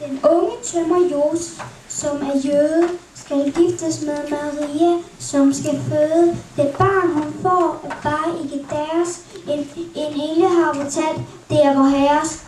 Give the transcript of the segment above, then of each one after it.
Den unge tømrer Josef, som er jøde, skal giftes med Maria, som skal føde. Det barn, hun får, er bare ikke deres. En engle har fortalt, det er vor Herres.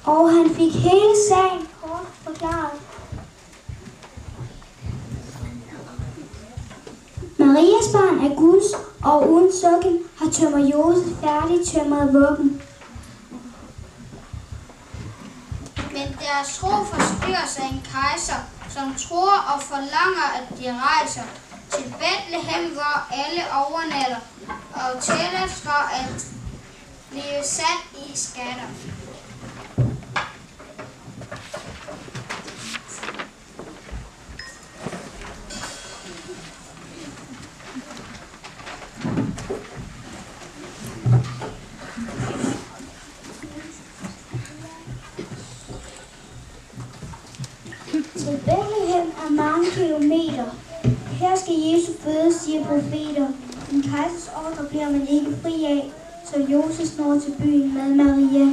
Og han fik hele sagen kort forklaret. Marias barn er Guds, og uden sukken har tømmer Josef færdigt tømret våben. Men deres tro forstyrres af en kejser, som tror og forlanger, at de rejser til Bethlehem, hvor alle overnatter, og tælles for at blive sat i skatter. Til Bethlehem er mange kilometer. Her skal Jesus fødes, siger profeter. En kejsers ordre bliver man ikke fri af, så Josef når til byen med Maria.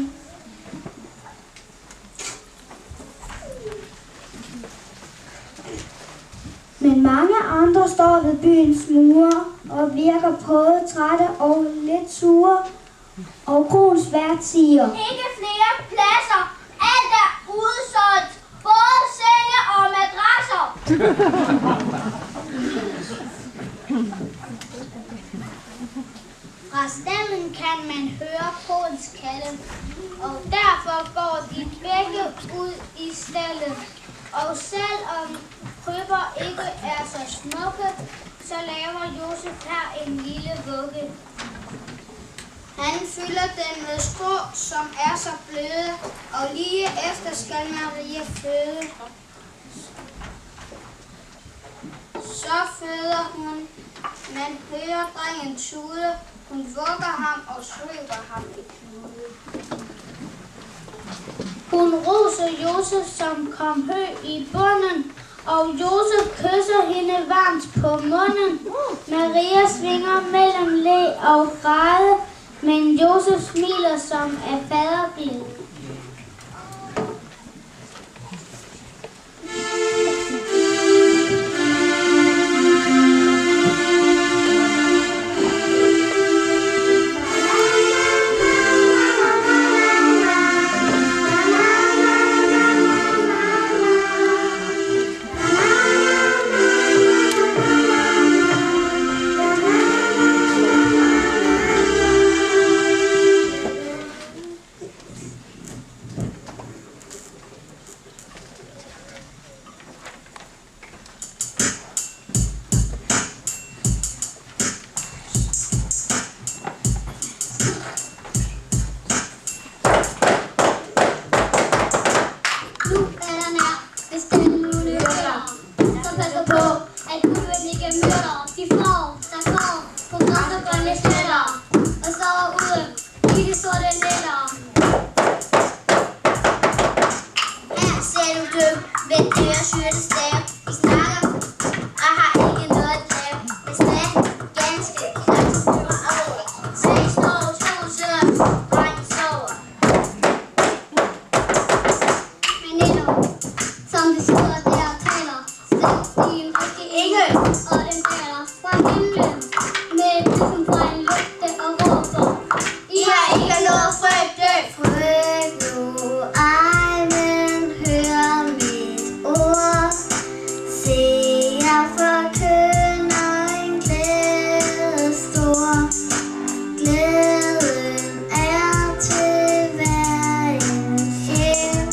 Men mange andre står ved byens mure og virker prøvet, trætte og lidt sure. Og kroens vært siger: ikke flere pladser. Alt er udsolgt. Både senge og madrasser. Fra stallen kan man høre koens kalde, og derfor går de begge ud i stallen. Og selvom krybber ikke er så smukke, så laver Josef her en lille vugge. Han fylder den med strå, som er så bløde, og lige efter skal Maria føde. Så føder hun, man hører drengen tude, hun vugger ham og svøber ham i knude. Hun roser Josef, som kom hø i bunden, og Josef kysser hende varmt på munden. Maria svinger mellem læ og græde, men Josef smiler som er faderglid. ved dørsyretestav. Vi snakker og har ikke noget at lave. Men stadig ganske knap flyver over. 6 år, 2 søer, drengen sover. Men endnu, som vi sidder der og taler, stil og det ikke, og den falder fra himlen med et lysen fra en lygte og råber. I har ikke noget at frygte. Frygt nu ej, men hør mit ord. Se, jeg forkynder en glæde stor. Glæden er til hver en sjæl,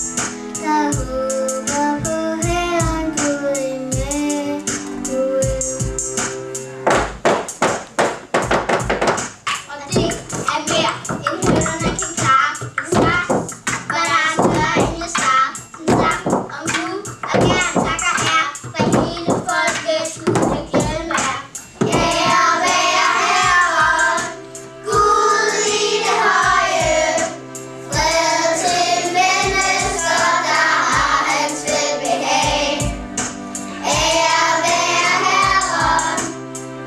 der håber på Herren Gud Immanuel. Og det er mere end hørerne kan klare. En snak, hvor der er større engle svar. En sang om Gud og gerne takker her, for hele folket skulle glæde være. Ære være Herren, Gud i det høje. Fred til mennesker, der har hans velbehag. Ære være Herren,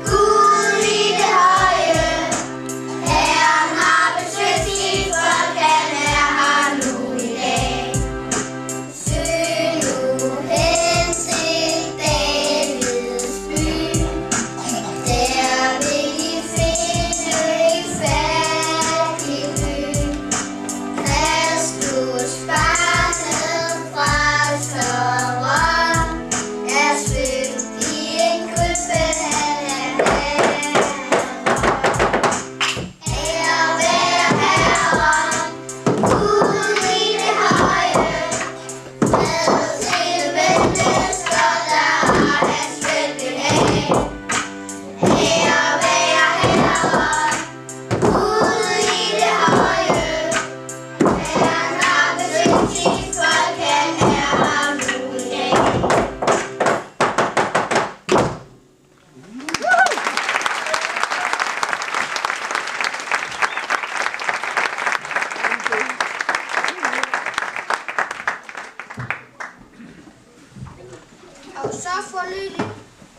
Gud i det høje. Herren har besøgt sit folk, han er her nu i dag. Søg nu hen til Davids by. Der vil I finde en fattig by. Kristus barnet fra Søren er født i en krybbe, han er Herren. Ære være Herren, Gud i det høje. Fred til mennesker, der har hans velbehag. Ære være Herren, Gud i det høje. Herren har besøgt sit folk, han er her nu i dag.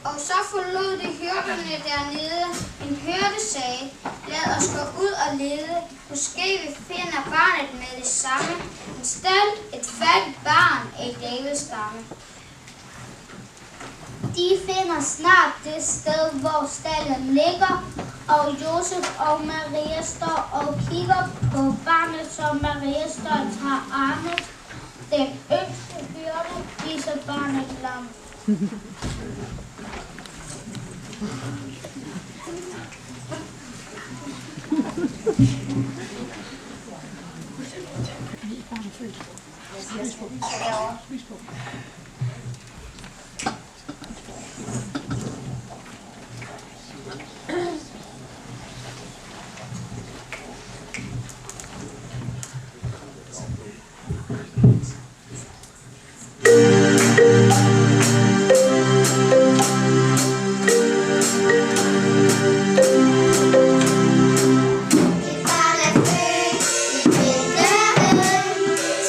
Og så forlod de hyrderne dernede. En hyrde sagde, lad os gå ud og lede. Måske vi finder barnet med det samme. En stald, et fattigt barn af Davids stamme. De finder snart det sted, hvor stalden ligger, og Josef og Maria står og kigger på barnet, som Maria stolt har armet. Den yngste hyrde viser barnet lam.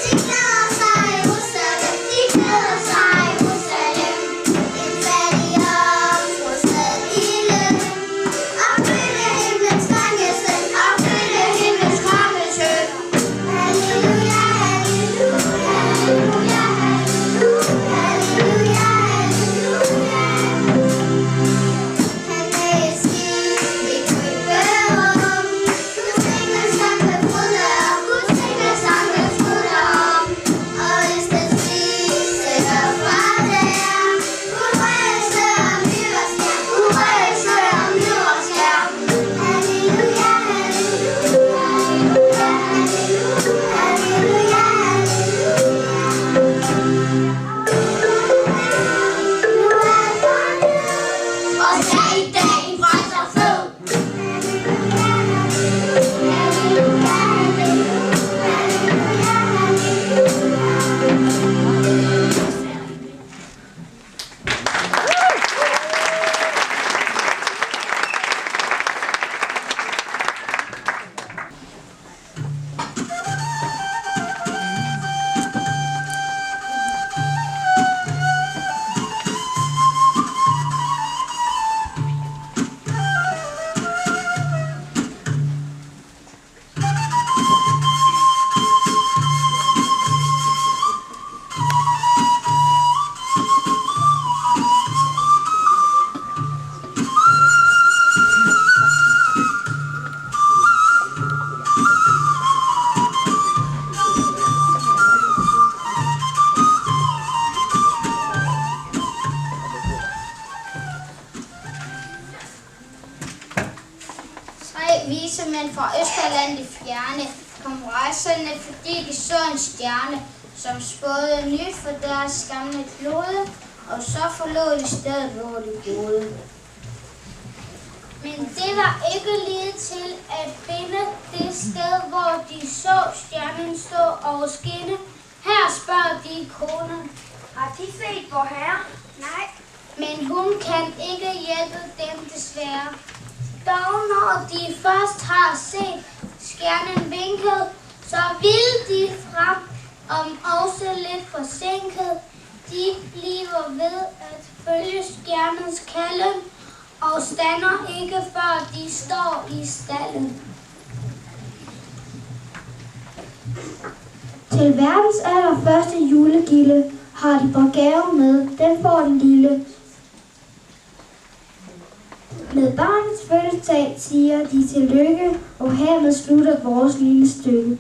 Sigler sig, russer dem, de glæder sig, rejserne, fordi de så en stjerne, som spåede nyt for deres gamle klode, og så forlod de stedet, hvor de boede. Men det var ikke lige til at finde det sted, hvor de så stjernen stå og skinne. Her spørger de konen. Har de set vor herre? Nej, men hun kan ikke hjælpe dem desværre. Dog når de først har set stjernen vinket, så vil de frem, om også lidt forsinket. De bliver ved at følge stjernens kalden, og stander ikke før de står i stallen. Til verdens allerførste julegilde har de på gave med, den får den lille. Med barnets fødselsdag siger de tillykke, og hermed slutter vores lille stykke.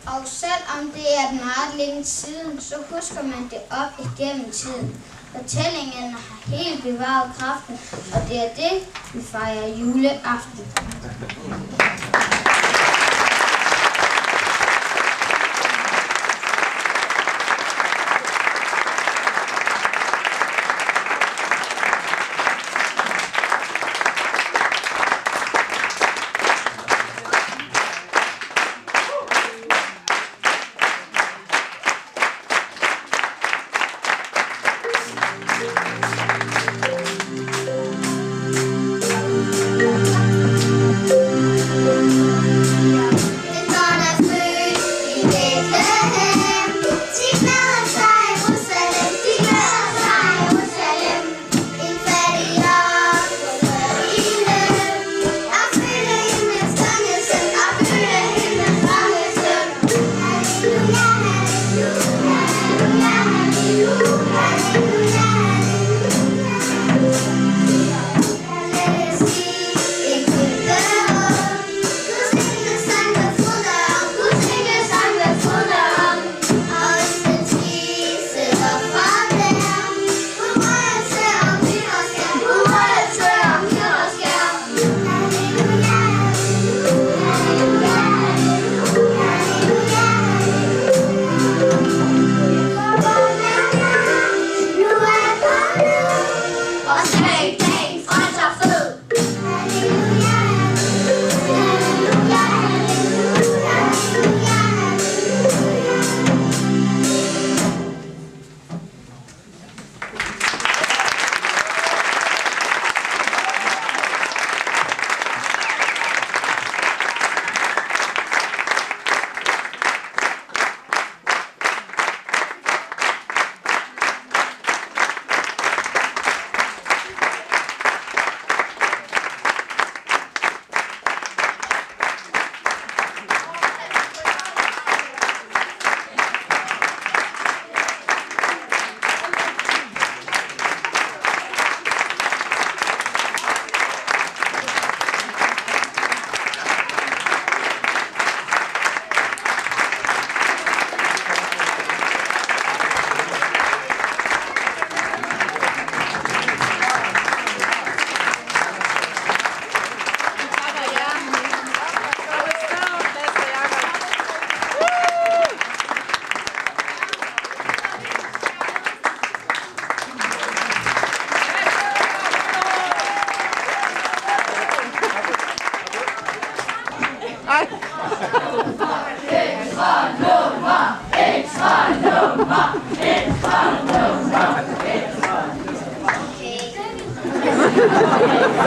Og selvom det er meget længe siden, så husker man det op igennem tiden. Fortællingen har helt bevaret kraften, og det er det, vi fejrer juleaften.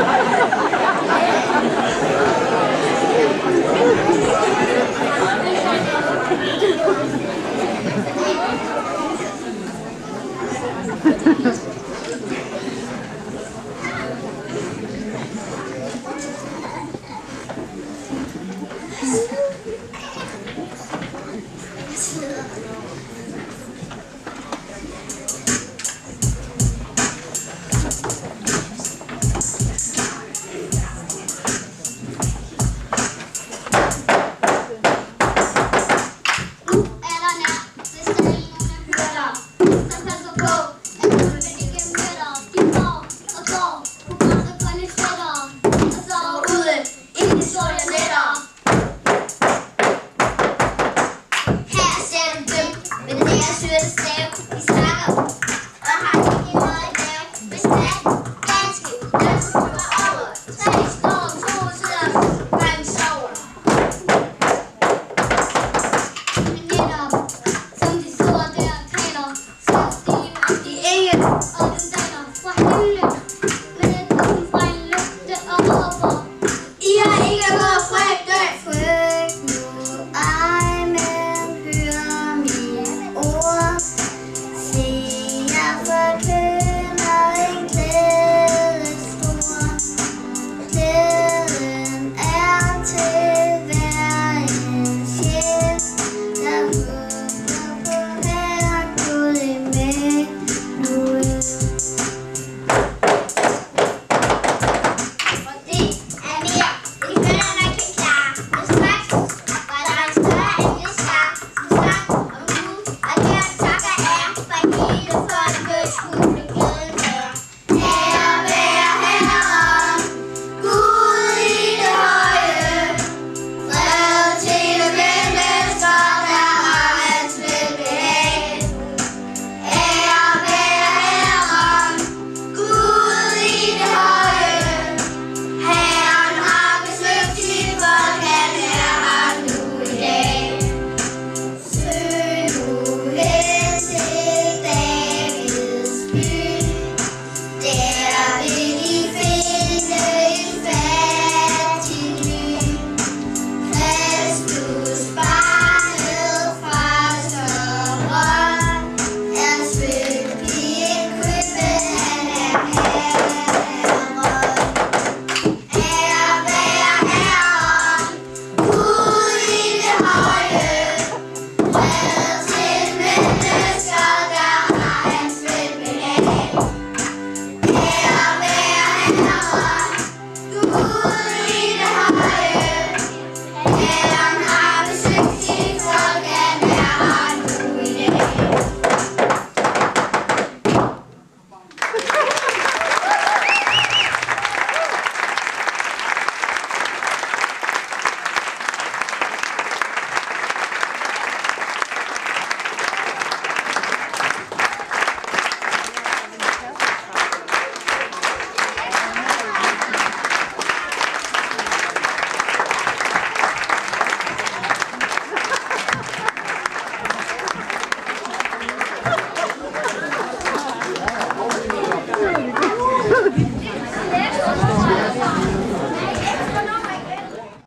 Okay.